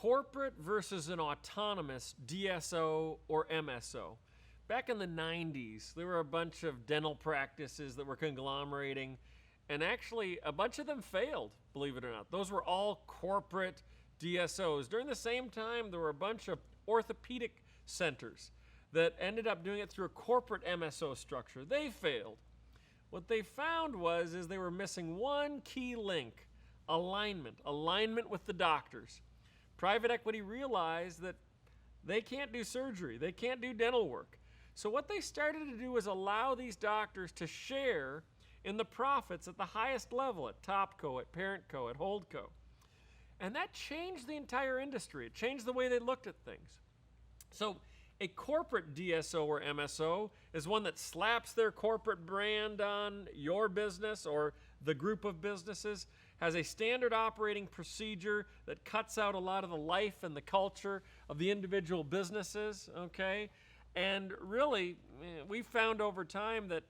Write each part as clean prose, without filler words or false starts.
corporate versus an autonomous DSO or MSO. Back in the 90s, there were a bunch of dental practices that were conglomerating, and actually a bunch of them failed, believe it or not. Those were all corporate DSOs. During the same time, there were a bunch of orthopedic centers that ended up doing it through a corporate MSO structure. They failed. What they found is they were missing one key link: alignment with the doctors. Private equity realized that they can't do surgery, they can't do dental work. So what they started to do was allow these doctors to share in the profits at the highest level, at Topco, at Parentco, at Holdco. And that changed the entire industry. It changed the way they looked at things. So a corporate DSO or MSO is one that slaps their corporate brand on your business or the group of businesses, has a standard operating procedure that cuts out a lot of the life and the culture of the individual businesses, okay? And really, we found over time that,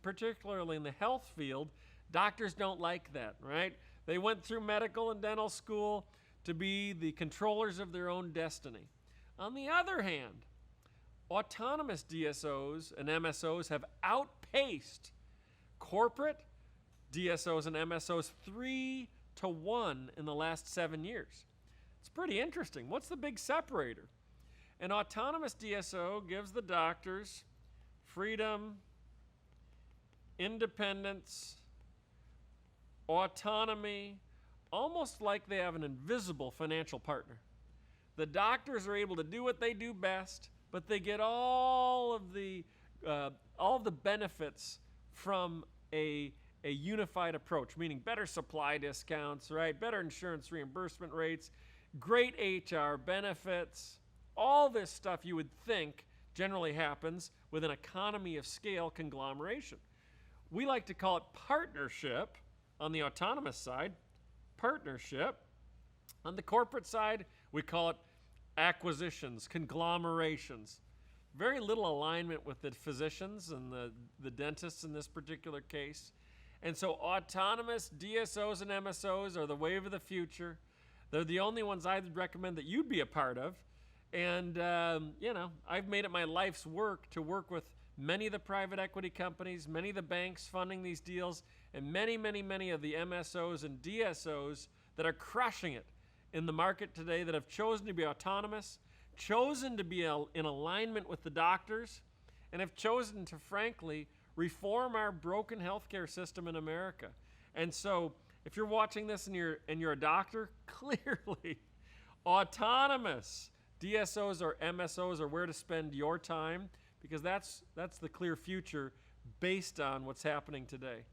particularly in the health field, doctors don't like that, right? They went through medical and dental school to be the controllers of their own destiny. On the other hand, autonomous DSOs and MSOs have outpaced corporate DSOs and MSOs 3-1 in the last 7 years. It's pretty interesting. What's the big separator? An autonomous DSO gives the doctors freedom, independence, autonomy, almost like they have an invisible financial partner. The doctors are able to do what they do best, but they get all of the benefits from a unified approach, meaning better supply discounts, right? Better insurance reimbursement rates, great HR benefits. All this stuff you would think generally happens with an economy of scale conglomeration. We like to call it partnership on the autonomous side, partnership. On the corporate side, we call it acquisitions, conglomerations. Very little alignment with the physicians and the dentists in this particular case. And so autonomous DSOs and MSOs are the wave of the future. They're the only ones I'd recommend that you'd be a part of. And, I've made it my life's work to work with many of the private equity companies, many of the banks funding these deals, and many, many, many of the MSOs and DSOs that are crushing it in the market today, that have chosen to be autonomous, chosen to be in alignment with the doctors, and have chosen to, frankly, reform our broken healthcare system in America. And so if you're watching this and you're a doctor, clearly autonomous DSOs or MSOs are where to spend your time, because that's the clear future based on what's happening today.